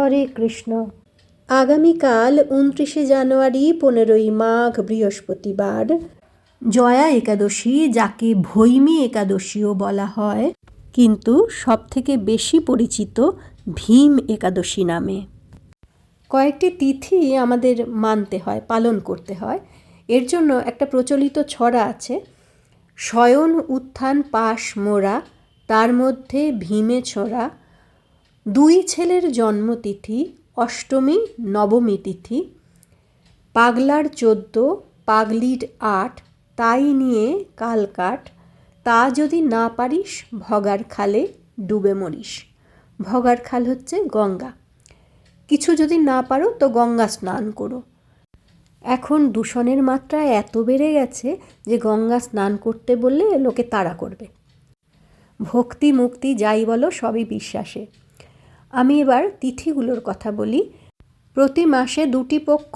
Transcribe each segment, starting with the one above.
হরে কৃষ্ণ। আগামীকাল 29শে জানুয়ারি 15ই মাঘ বৃহস্পতিবার জয়া একাদশী, যাকে ভৈমী একাদশীও বলা হয়, কিন্তু সবথেকে বেশি পরিচিত ভীম একাদশী নামে। কয়েকটি তিথি আমাদের মানতে হয়, পালন করতে হয়। এর জন্য একটা প্রচলিত ছড়া আছে, শয়ন উত্থান পাশ মোরা, তার মধ্যে ভীমে ছোঁড়া। দুই ছেলের জন্মতিথি, অষ্টমী নবমী তিথি। পাগলার 14, পাগলির 8, তাই নিয়ে কাল কাট। তা যদি না পারিস ভগার খালে ডুবে মরিস। ভগার খাল হচ্ছে গঙ্গা। কিছু যদি না পারো তো গঙ্গা স্নান করো। এখন দূষণের মাত্রা এত বেড়ে গেছে যে গঙ্গা স্নান করতে বললে লোকে তাড়া করবে। ভক্তি মুক্তি যাই বলো সবই বিশ্বাসে। আমি এবার তিথিগুলোর কথা বলি। প্রতি মাসে 2টি পক্ষ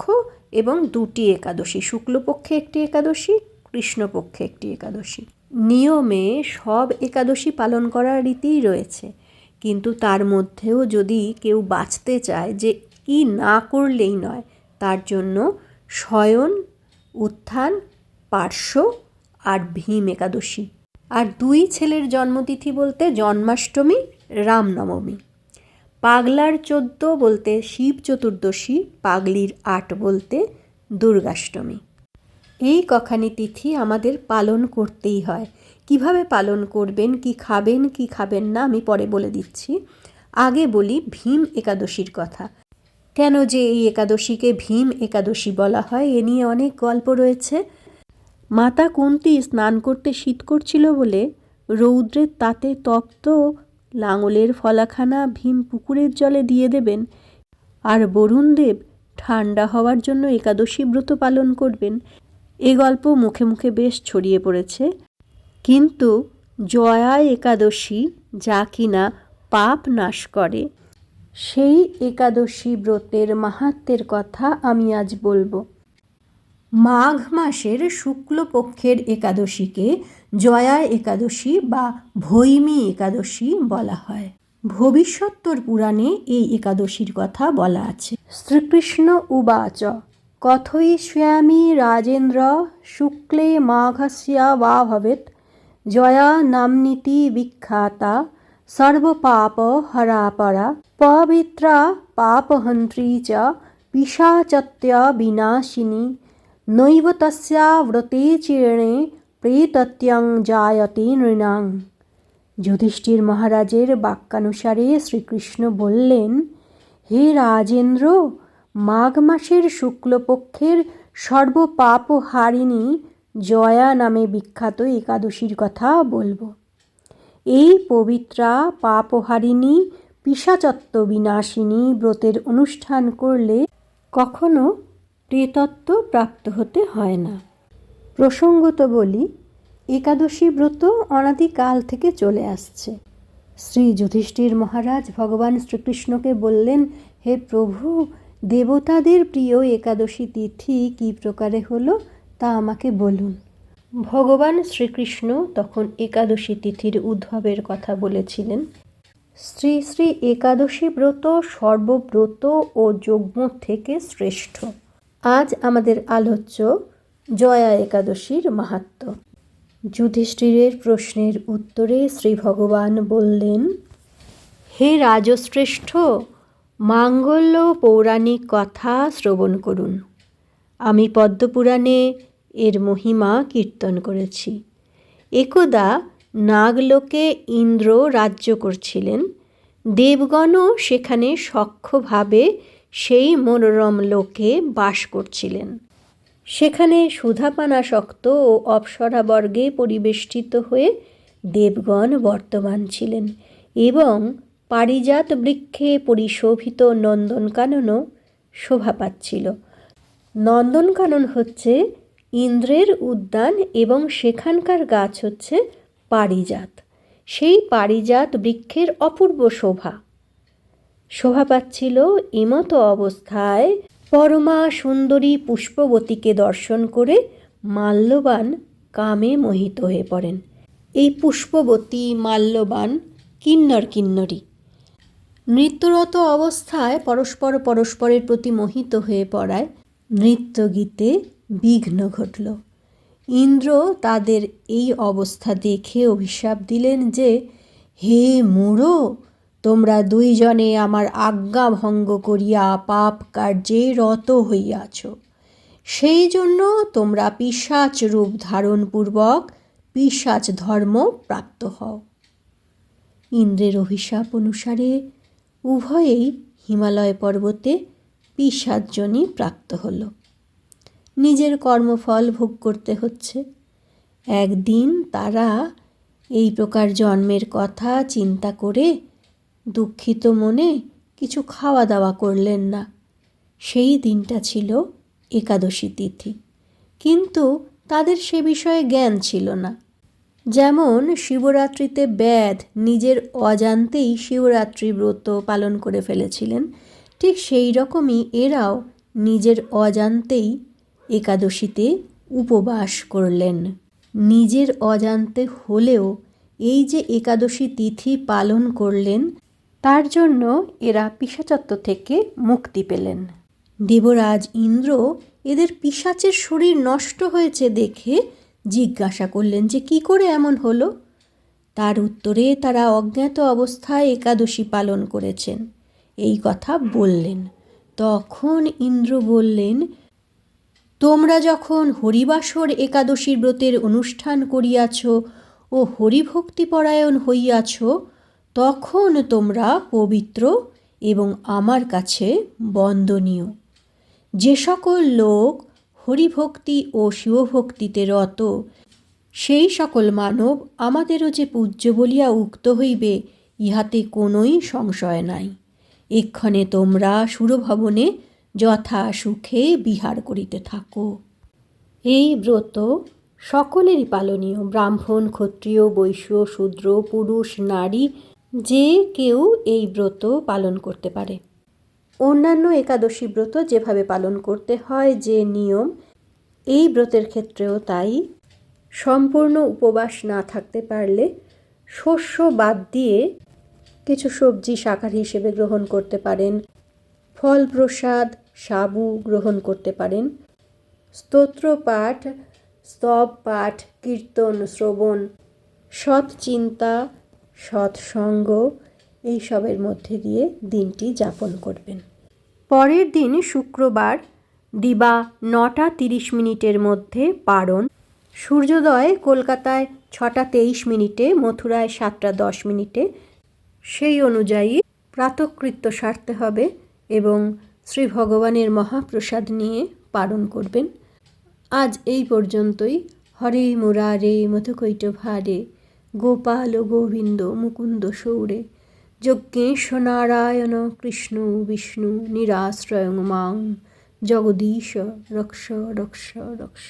এবং 2টি একাদশী, শুক্লপক্ষে একটি একাদশী, কৃষ্ণপক্ষে একটি একাদশী। নিয়মে সব একাদশী পালন করার রীতিই রয়েছে, কিন্তু তার মধ্যেও যদি কেউ বাঁচতে চায় যে কি না করলেই নয়, তার জন্য শয়ন, উত্থান, পার্শ্ব আর ভীম একাদশী। আর 2 ছেলের জন্মতিথি বলতে জন্মাষ্টমী, রামনবমী। পাগলার 14 বলতে শিব চতুর্দশী, পাগলির 8 বলতে দুর্গাষ্টমী। এই কখানি তিথি আমাদের পালন করতেই হয়। কিভাবে পালন করবেন, কি খাবেন কি খাবেন না আমি পরে বলে দিচ্ছি। আগে বলি ভীম একাদশীর কথা। কেন যে এই একাদশীকে ভীম একাদশী বলা হয়, এ নিয়ে অনেক গল্প রয়েছে। মাতা কুন্তী স্নান করতে শীত করছিল বলে রৌদ্রের তাতে তপ্ত লাঙলের ফলাখানা ভীম পুকুরের জলে দিয়ে দেবেন, আর বরুণদেব ঠান্ডা হওয়ার জন্য একাদশী ব্রত পালন করবেন। এ গল্প মুখে মুখে বেশ ছড়িয়ে পড়েছে। কিন্তু জয়া একাদশী, যা কিনা পাপ নাশ করে, সেই একাদশী ব্রতের মাহাত্ম্যের কথা আমি আজ বলবো। মাঘ মাসের শুক্লপক্ষের একাদশীকে জয়া একাদশী বা ভৈমী একাদশী বলা হয়। ভবিষ্যোত্তর পুরাণে এই একাদশীর কথা বলা আছে। শ্রীকৃষ্ণ উবাচ কথয়িষ্যামি রাজেন্দ্র শুক্লে মাঘস্যা বা ভবেৎ জয়া নাম্নীতি বিখ্যাতা সর্বপাপ হরাপরা পবিত্রা পাপহন্ত্রী চ পিশাচত্য বিনাশিনী নৈব তস্যা ব্রতে চিরণে প্রেতত্যং জায়তে নৃণাং। যুধিষ্ঠির মহারাজের বাক্যানুসারে শ্রীকৃষ্ণ বললেন, হে রাজেন্দ্র, মাঘ মাসের শুক্লপক্ষের সর্বপাপহারিণী জয়া নামে বিখ্যাত একাদশীর কথা বলবো। এই পবিত্রা পাপহারিণী পিশাচত্ব বিনাশিনী ব্রতের অনুষ্ঠান করলে কখনো প্রেতত্ব প্রাপ্ত হতে হয় না। প্রসঙ্গত বলি, একাদশী ব্রত অনাদিকাল থেকে চলে আসছে। শ্রী যুধিষ্ঠির মহারাজ ভগবান শ্রীকৃষ্ণকে বললেন, হে প্রভু, দেবতাদের প্রিয় একাদশী তিথি কী প্রকারে হলো তা আমাকে বলুন। ভগবান শ্রীকৃষ্ণ তখন একাদশী তিথির উদ্ভবের কথা বলেছিলেন। শ্রী শ্রী একাদশী ব্রত সর্বব্রত ও যজ্ঞ থেকে শ্রেষ্ঠ। আজ আমাদের আলোচ্য জয়া একাদশীর মাহাত্ম্য। যুধিষ্ঠিরের প্রশ্নের উত্তরে শ্রী ভগবান বললেন, হে রাজশ্রেষ্ঠ, মাঙ্গল্য পৌরাণিক কথা শ্রবণ করুন। আমি পদ্মপুরাণে এর মহিমা কীর্তন করেছি। একদা নাগলোকে ইন্দ্র রাজ্য করছিলেন। দেবগণও সেখানে সখ্যভাবে সেই মনোরম লোকে বাস করছিলেন। সেখানে সুধাপানাসক্ত ও অপ্সরাবর্গে পরিবেষ্টিত হয়ে দেবগণ বর্তমান ছিলেন এবং পারিজাত বৃক্ষে পরিশোভিত নন্দনকাননও শোভা পাচ্ছিল। নন্দনকানন হচ্ছে ইন্দ্রের উদ্যান এবং সেখানকার গাছ হচ্ছে পারিজাত। সেই পারিজাত বৃক্ষের অপূর্ব শোভা পাচ্ছিল। এমতো অবস্থায় পরমা সুন্দরী পুষ্পবতীকে দর্শন করে মাল্যবান কামে মোহিত হয়ে পড়েন। এই পুষ্পবতী, মাল্যবান কিন্নর কিন্নরী। নৃত্যরত অবস্থায় পরস্পরের প্রতি মোহিত হয়ে পড়ায় নৃত্যগীতে বিঘ্ন ঘটল। ইন্দ্র তাদের এই অবস্থা দেখে অভিশাপ দিলেন যে, হে মূঢ়, তোমরা দুইজনে আমার আজ্ঞা ভঙ্গ করিয়া পাপ কার্যে রত হইয়াছ, সেই জন্য তোমরা পিশাচ রূপ ধারণপূর্বক পিশাচ ধর্ম প্রাপ্ত হও। ইন্দ্রের অভিশাপ অনুসারে উভয়েই হিমালয় পর্বতে পিশাচযোনি প্রাপ্ত হল। নিজের কর্মফল ভোগ করতে হচ্ছে। একদিন তারা এই প্রকার জন্মের কথা চিন্তা করে দুঃখিত মনে কিছু খাওয়া দাওয়া করলেন না। সেই দিনটা ছিল একাদশী তিথি, কিন্তু তাদের সে বিষয়ে জ্ঞান ছিল না। যেমন শিবরাত্রিতে ব্যাধ নিজের অজান্তেই শিবরাত্রি ব্রত পালন করে ফেলেছিলেন, ঠিক সেই রকমই এরাও নিজের অজান্তেই একাদশীতে উপবাস করলেন। নিজের অজান্তে হলেও এই যে একাদশী তিথি পালন করলেন, তার জন্য এরা পিশাচত্ব থেকে মুক্তি পেলেন। দেবরাজ ইন্দ্র এদের পিশাচের শরীর নষ্ট হয়েছে দেখে জিজ্ঞাসা করলেন যে কি করে এমন হলো। তার উত্তরে তারা অজ্ঞাত অবস্থায় একাদশী পালন করেছেন এই কথা বললেন। তখন ইন্দ্র বললেন, তোমরা যখন হরিবাসর একাদশীর ব্রতের অনুষ্ঠান করিয়াছ ও হরিভক্তিপরায়ণ হইয়াছ, তখন তোমরা পবিত্র এবং আমার কাছে বন্দনীয়। যে সকল লোক হরিভক্তি ও শিবভক্তিতে রত, সেই সকল মানব আমাদেরও যে পূজ্য বলিয়া উক্ত হইবে, ইহাতে কোনোই সংশয় নাই। এক্ষণে তোমরা সুরভবনে যথা সুখে বিহার করিতে থাকো। এই ব্রত সকলেরই পালনীয়। ব্রাহ্মণ, ক্ষত্রিয়, বৈশ্য, শূদ্র, পুরুষ, নারী যে কেউ এই ব্রত পালন করতে পারে। অন্যান্য একাদশী ব্রত যেভাবে পালন করতে হয় যে নিয়ম, এই ব্রতের ক্ষেত্রেও তাই। সম্পূর্ণ উপবাস না থাকতে পারলে শস্য বাদ দিয়ে কিছু সবজি শাকাহার হিসেবে গ্রহণ করতে পারেন, ফল প্রসাদ সাবু গ্রহণ করতে পারেন, স্তোত্র পাঠ, স্তব পাঠ, কীর্তন শ্রবণ, সৎ চিন্তা, সৎসঙ্গ এইসবের মধ্যে দিয়ে দিনটি যাপন করবেন। পরের দিন শুক্রবার দিবা 9:30 মধ্যে পারণ। সূর্যোদয় কলকাতায় 6:23, মথুরায় 7:10। সেই অনুযায়ী প্রাতকৃত্য সারতে হবে এবং শ্রী ভগবানের মহাপ্রসাদ নিয়ে পালন করবেন। আজ এই পর্যন্তই। হরে মুরারে মধুকৈটভারে গোপাল গোবিন্দ মুকুন্দ সৌরে যজ্ঞেশ নারায়ণ কৃষ্ণ বিষ্ণু নিরাশ্রয়ং মাং জগদীশ রক্ষ রক্ষ রক্ষ।